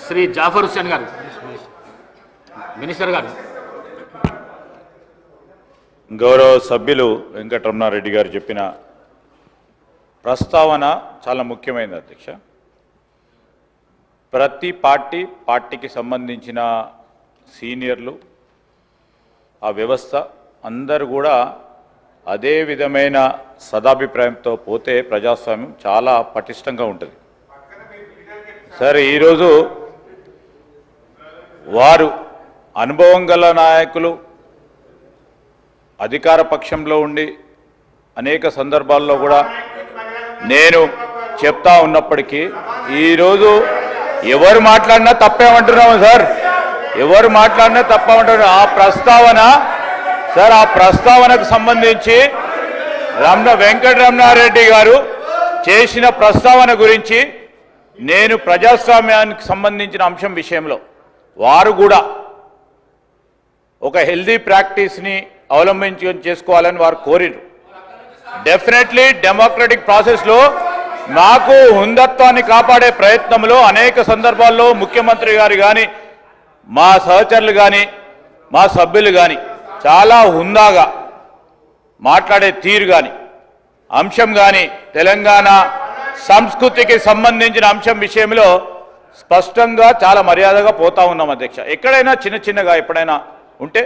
శ్రీ జాఫర్ హుస్సేన్ గారు, మినిస్టర్ గారు. గౌరవ సభ్యులు వెంకటరమణారెడ్డి గారు చెప్పిన ప్రస్తావన చాలా ముఖ్యమైనది అధ్యక్ష. ప్రతి పార్టీకి సంబంధించిన సీనియర్లు, ఆ వ్యవస్థ అందరూ కూడా అదే విధమైన సదాభిప్రాయంతో పోతే ప్రజాస్వామ్యం చాలా పటిష్టంగా ఉంటుంది. సరే, ఈరోజు వారు అనుభవం గల నాయకులు అధికార పక్షంలో ఉండి అనేక సందర్భాల్లో కూడా నేను చెప్తా ఉన్నప్పటికీ ఈరోజు ఎవరు మాట్లాడినా తప్పేమంటున్నాము సార్, ఎవరు మాట్లాడినా తప్పేమంటున్నారు. ఆ ప్రస్తావన సార్, ఆ ప్రస్తావనకు సంబంధించి వెంకటరమణారెడ్డి గారు చేసిన ప్రస్తావన గురించి నేను ప్రజాస్వామ్యానికి సంబంధించిన అంశం విషయంలో వారు కూడా ఒక హెల్దీ ప్రాక్టీస్ని చేసుకోవాలని వారు కోరిరు. డెఫినెట్లీ డెమోక్రటిక్ ప్రాసెస్లో నాకు హుందత్వాన్ని కాపాడే ప్రయత్నంలో అనేక సందర్భాల్లో ముఖ్యమంత్రి గారు కానీ, మా సహచరులు కానీ, మా సభ్యులు కానీ చాలా హుందాగా మాట్లాడే తీరు కానీ, అంశం కానీ, తెలంగాణ సంస్కృతికి సంబంధించిన అంశం విషయంలో స్పష్టంగా చాలా మర్యాదగా పోతా ఉన్నాం అధ్యక్ష. ఎక్కడైనా చిన్నగా ఎప్పుడైనా ఉంటే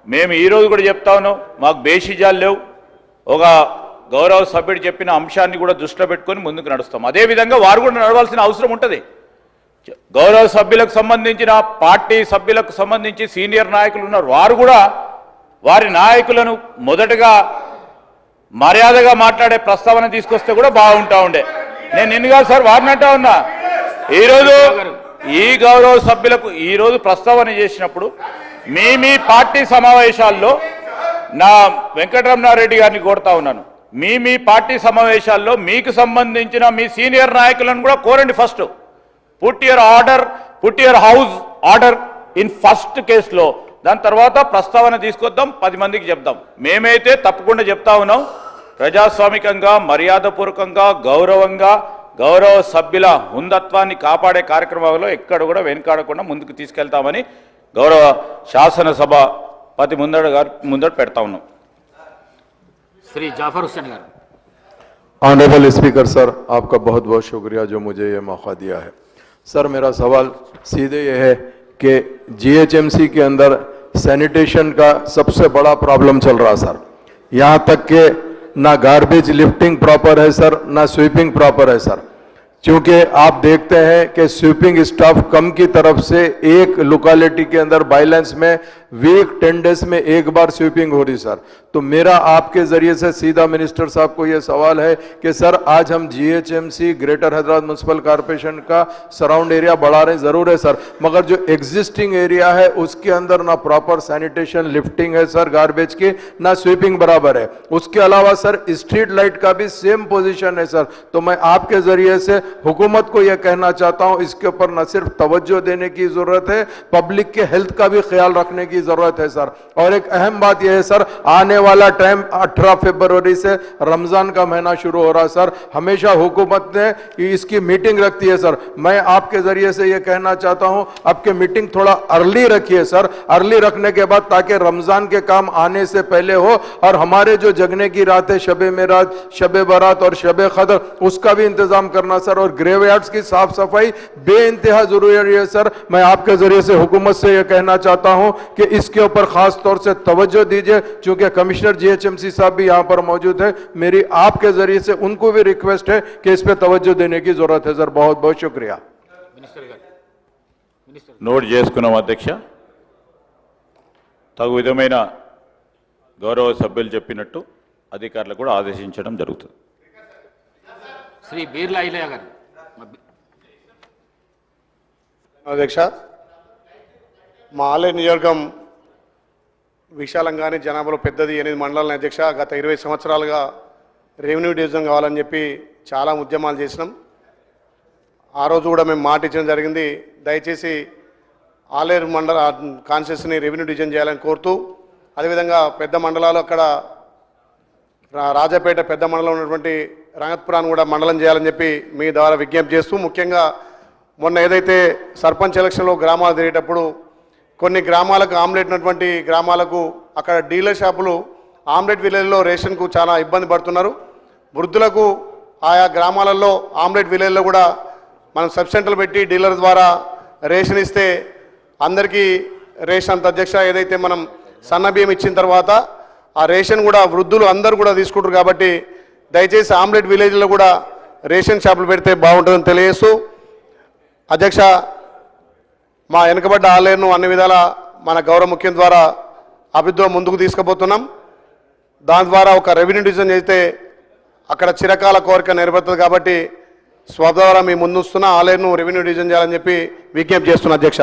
మేము ఈరోజు కూడా చెప్తా ఉన్నాం, మాకు బేషిజాలు లేవు. ఒక గౌరవ సభ్యుడు చెప్పిన అంశాన్ని కూడా దృష్టిలో పెట్టుకొని ముందుకు నడుస్తాం. అదేవిధంగా వారు కూడా నడవాల్సిన అవసరం ఉంటుంది. గౌరవ సభ్యులకు సంబంధించిన పార్టీ సభ్యులకు సంబంధించి సీనియర్ నాయకులు ఉన్నారు, వారు కూడా వారి నాయకులను మొదటగా మర్యాదగా మాట్లాడే ప్రస్తావన తీసుకొస్తే కూడా బాగుంటా ఉండే. నేను నిన్నగా సార్ వారిని అంటా ఉన్నా, ఈరోజు ఈ గౌరవ సభ్యులకు ఈరోజు ప్రస్తావన చేసినప్పుడు మీ పార్టీ సమావేశాల్లో నా వెంకటరమణారెడ్డి గారిని కోరుతా ఉన్నాను, మీ పార్టీ సమావేశాల్లో మీకు సంబంధించిన మీ సీనియర్ నాయకులను కూడా కోరండి. First put your house order in first కేసులో, దాని తర్వాత ప్రస్తావన తీసుకొద్దాం, 10 మందికి చెప్దాం. మేమైతే తప్పకుండా చెప్తా ఉన్నాం, ప్రజాస్వామికంగా, మర్యాదపూర్వకంగా, గౌరవంగా గౌరవ సభ్యుల హుందత్వాన్ని కాపాడే కార్యక్రమంలో ఎక్కడ కూడా వెనుకాడకుండా ముందుకు తీసుకెళ్తామని గౌరవ శాసనసభాపతి ముందట పెడతా ఉన్నాం. శ్రీ జాఫర్ హుస్సేన్ గారు. ऑनरेबल स्पीकर सर, आपका बहुत बहुत शुक्रिया जो मुझे ये मौका दिया है. सर, मेरा सवाल सीधे ये है कि जीएचएमसी के अंदर सैनिटेशन का सबसे बड़ा प्रॉब्लम चल रहा सर. यहाँ तक कि ना गार्बेज लिफ्टिंग प्रॉपर है सर, ना स्वीपिंग प्रॉपर है सर. क्योंकि आप देखते हैं कि स्वीपिंग स्टाफ कम की तरफ से एक लोकेलिटी के अंदर बाइलेंस में वीक 10 डेज में एक बार स्वीपिंग हो रही सर. तो मेरा आपके जरिए से सीधा मिनिस्टर साहब को यह सवाल है कि सर, आज हम GHMC greater Hyderabad municipal corporation का सराउंड एरिया बढ़ा रहे हैं, जरूर है सर, मगर जो एग्जिस्टिंग एरिया है उसके अंदर ना प्रॉपर सैनिटेशन लिफ्टिंग है सर गार्बेज की, ना स्वीपिंग बराबर है. उसके अलावा सर स्ट्रीट लाइट का भी सेम पोजिशन है सर. तो मैं आपके जरिए से हुकूमत को यह कहना चाहता हूं, इसके ऊपर न सिर्फ तवज्जो देने की जरूरत है, पब्लिक के हेल्थ का भी ख्याल रखने की जरूरत है सर. और एक अहम बात यह है सर, आने वाला टाइम 18 फरवरी से रमजान का महीना शुरू हो रहा है सर. हमेशा हुकूमत ने इसकी मीटिंग रखती है सर. मैं आपके जरिए से यह कहना चाहता हूं, आपके मीटिंग थोड़ा अर्ली रखिए सर. अर्ली रखने के बाद ताकि रमजान के काम आने से पहले हो, और हमारे जो जगने की रात है, शबे मेराज, शबे बारात और शबे कदर, उसका भी इंतजाम करना सर. और ग्रेवयार्ड्स की साफ सफाई बेइंतहा जरूरी है सर. मैं आपके जरिए से हुकूमत से यह कहना चाहता हूं कि इसके ऊपर खास तौर से तवज्जो दीजिए, क्योंकि कमिश्नर जीएचएमसी साहब भी यहां पर मौजूद है. मेरी आपके जरिए से उनको भी रिक्वेस्ट है कि इस पे तवज्जो देने की जरूरत है सर. बहुत बहुत शुक्रिया. నోట్ చేసుకున్నాం అధ్యక్ష. తగు విధమైన గౌరవ సభ్యులు చెప్పినట్టు అధికారులకు కూడా ఆదేశించడం జరుగుతుంది. శ్రీ బీర్లా ఐలయ్య గారు. అధ్యక్ష, మా ఆలయ నియోజకవర్గం విశాలంగానే జనాభాలో పెద్దది, 8 మండలాల అధ్యక్ష. గత 20 సంవత్సరాలుగా రెవెన్యూ డివిజన్ కావాలని చెప్పి చాలా ఉద్యమాలు చేసినాం. ఆ రోజు కూడా మేము మాట ఇచ్చడం జరిగింది, దయచేసి ఆలేరు మండల కాన్స్టిట్యూన్సీని రెవెన్యూ డివిజన్ చేయాలని కోరుతూ, అదేవిధంగా పెద్ద మండలాలు అక్కడ రాజాపేట పెద్ద మండలం ఉన్నటువంటి రంగత్పురాన్ని కూడా మండలం చేయాలని చెప్పి మీ ద్వారా విజ్ఞప్తి చేస్తూ, ముఖ్యంగా మొన్న ఏదైతే సర్పంచ్ ఎలక్షన్లో గ్రామాలు తిరిగేటప్పుడు కొన్ని గ్రామాలకు ఆమ్లెట్ ఉన్నటువంటి గ్రామాలకు అక్కడ డీలర్ షాపులు ఆమ్లెట్ విలేజ్లో రేషన్కు చాలా ఇబ్బంది పడుతున్నారు. వృద్ధులకు ఆయా గ్రామాలలో ఆమ్లెట్ విలేజ్లో కూడా మనం సబ్ సెంటర్లు పెట్టి డీలర్ ద్వారా రేషన్ ఇస్తే అందరికీ రేషన్ అంత అధ్యక్ష ఏదైతే మనం సన్న బియ్యం ఇచ్చిన తర్వాత ఆ రేషన్ కూడా వృద్ధులు అందరూ కూడా తీసుకుంటారు. కాబట్టి దయచేసి ఆమ్లెట్ విలేజ్లో కూడా రేషన్ షాపులు పెడితే బాగుంటుందని తెలియజేస్తూ అధ్యక్ష మా వెనుకబడ్డ ఆలయను అన్ని విధాల మన గౌరవ ముఖ్యం ద్వారా అభివృద్ధిలో ముందుకు తీసుకుపోతున్నాం. దాని ద్వారా ఒక రెవెన్యూ డివిజన్ చేస్తే అక్కడ చిరకాల కోరిక నెరవేరుతుంది. కాబట్టి స్వద్వారా మీ ముందు వస్తున్న ఆలయను రెవెన్యూ డివిజన్ చేయాలని చెప్పి విజ్ఞప్తి చేస్తున్నా అధ్యక్ష.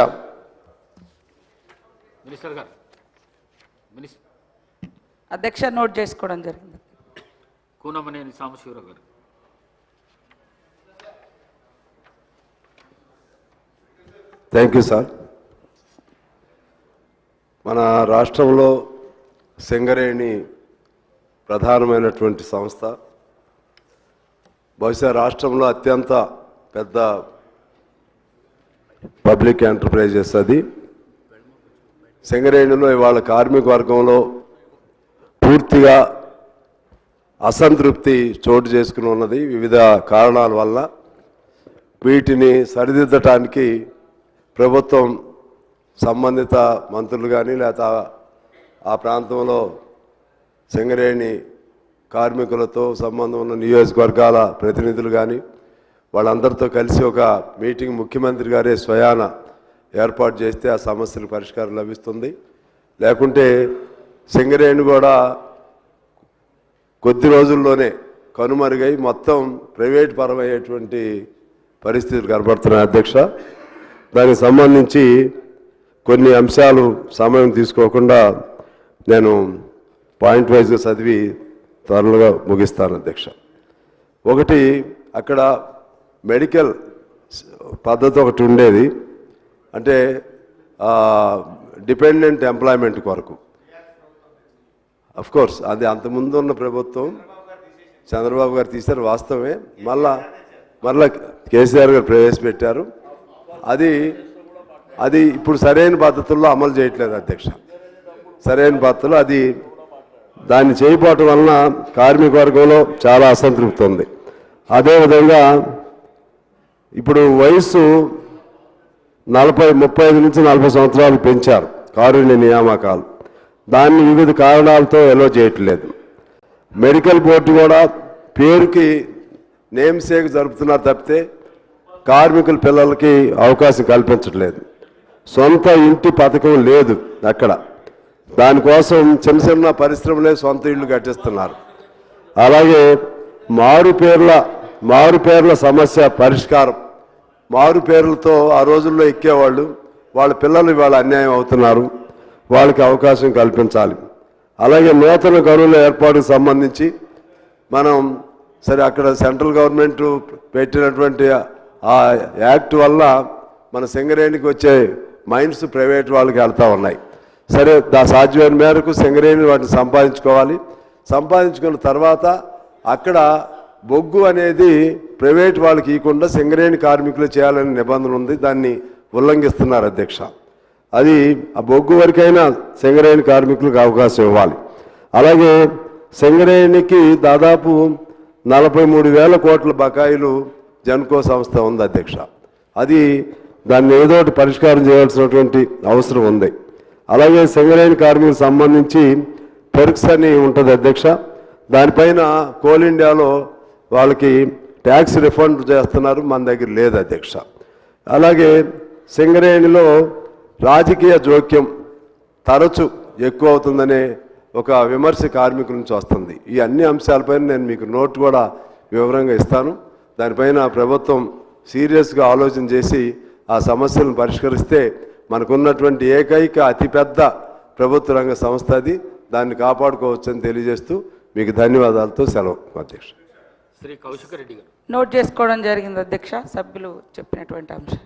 మినిస్టర్ గారు అధ్యక్ష నోట్ చేసుకోవడం జరిగింది. కూనమనేని సాంబశివరావు గారు. Thank you sir. మన రాష్ట్రంలో సింగరేణి ప్రధానమైనటువంటి సంస్థ. బహుశా రాష్ట్రంలో అత్యంత పెద్ద పబ్లిక్ ఎంటర్ప్రైజెస్ అది. సింగరేణిలో ఇవాళ కార్మిక వర్గంలో పూర్తిగా అసంతృప్తి చోటు చేసుకుని ఉన్నది వివిధ కారణాల వల్ల. వీటిని సరిదిద్దటానికి ప్రభుత్వం సంబంధిత మంత్రులు కానీ లేదా ఆ ప్రాంతంలో సింగరేణి కార్మికులతో సంబంధం ఉన్న నియోజకవర్గాల ప్రతినిధులు కానీ వాళ్ళందరితో కలిసి ఒక మీటింగ్ ముఖ్యమంత్రి గారే స్వయాన ఏర్పాటు చేస్తే ఆ సమస్యలకు పరిష్కారం లభిస్తుంది. లేకుంటే సింగరేణి కూడా కొద్ది రోజుల్లోనే కనుమరుగై మొత్తం ప్రైవేట్ పరమయ్యేటువంటి పరిస్థితులు కనబడుతున్నాయి అధ్యక్ష. దానికి సంబంధించి కొన్ని అంశాలు సమయం తీసుకోకుండా నేను పాయింట్ వైజ్గా చదివి త్వరగా ముగిస్తాను అధ్యక్ష. ఒకటి, అక్కడ మెడికల్ పద్ధతి ఒకటి ఉండేది, అంటే డిపెండెంట్ ఎంప్లాయ్మెంట్ కొరకు. కోర్స్ అది అంతకుముందు ఉన్న ప్రభుత్వం చంద్రబాబు గారు తీశారు, వాస్తవమే. మళ్ళా కేసీఆర్ గారు ప్రవేశపెట్టారు. అది ఇప్పుడు సరైన పద్ధతుల్లో అమలు చేయట్లేదు అధ్యక్ష. సరైన పద్ధతులు దాన్ని చేయకపోవటం వలన కార్మిక వర్గంలో చాలా అసంతృప్తి ఉంది. అదేవిధంగా ఇప్పుడు వయసు 35 నుంచి 40 సంవత్సరాలు పెంచారు కారుణ్య నియామకాలు. దాన్ని వివిధ కారణాలతో ఎలో చేయట్లేదు. మెడికల్ బోర్డు కూడా పేరుకి నేమ్ సేక్ జరుపుతున్నారు తప్పితే కార్మికుల పిల్లలకి అవకాశం కల్పించట్లేదు. సొంత ఇంటి పథకం లేదు అక్కడ. దానికోసం చిన్న చిన్న పరిశ్రమలే సొంత ఇళ్ళు కట్టిస్తున్నారు. అలాగే మారు పేర్ల సమస్య పరిష్కారం. మారు పేర్లతో ఆ రోజుల్లో ఎక్కేవాళ్ళు, వాళ్ళ పిల్లలు ఇవాళ అన్యాయం అవుతున్నారు. వాళ్ళకి అవకాశం కల్పించాలి. అలాగే నూతన గనుల ఏర్పాటుకు సంబంధించి మనం సరే అక్కడ సెంట్రల్ గవర్నమెంట్ పెట్టినటువంటి ఆ యాక్ట్ వల్ల మన సింగరేణికి వచ్చే మైన్స్ ప్రైవేట్ వాళ్ళకి వెళ్తూ ఉన్నాయి. సరే సాధ్యమైన మేరకు సింగరేణి వాటిని సంపాదించుకోవాలి. సంపాదించుకున్న తర్వాత అక్కడ బొగ్గు అనేది ప్రైవేట్ వాళ్ళకి ఇవ్వకుండా సింగరేణి కార్మికులు చేయాలనే నిబంధన ఉంది. దాన్ని ఉల్లంఘిస్తున్నారు అధ్యక్ష. ఆ బొగ్గు వరకైనా సింగరేణి కార్మికులకు అవకాశం ఇవ్వాలి. అలాగే సింగరేణికి దాదాపు 43,000 కోట్ల బకాయిలు జెన్కో సంస్థ ఉంది అధ్యక్ష. దాన్ని ఏదో ఒకటి పరిష్కారం చేయాల్సినటువంటి అవసరం ఉంది. అలాగే సింగరేణి కార్మికులకు సంబంధించి పెర్క్స్ అని ఉంటుంది అధ్యక్ష. దానిపైన కోల్ ఇండియాలో వాళ్ళకి ట్యాక్స్ రిఫండ్ చేస్తున్నారు, మన దగ్గర లేదు అధ్యక్ష. అలాగే సింగరేణిలో రాజకీయ జోక్యం తరచు ఎక్కువ అవుతుందనే ఒక విమర్శ కార్మికుల నుంచి వస్తుంది. ఈ అన్ని అంశాలపైన నేను మీకు నోట్ కూడా వివరంగా ఇస్తాను. దానిపైన ప్రభుత్వం సీరియస్గా ఆలోచన చేసి ఆ సమస్యలను పరిష్కరిస్తే మనకున్నటువంటి ఏకైక అతిపెద్ద ప్రభుత్వ రంగ సంస్థ దాన్ని కాపాడుకోవచ్చని తెలియజేస్తూ మీకు ధన్యవాదాలతో సెలవు అధ్యక్ష. శ్రీ కౌశిక్ రెడ్డి గారు. నోట్ చేసుకోవడం జరిగింది అధ్యక్ష, సభ్యులు చెప్పినటువంటి అంశం.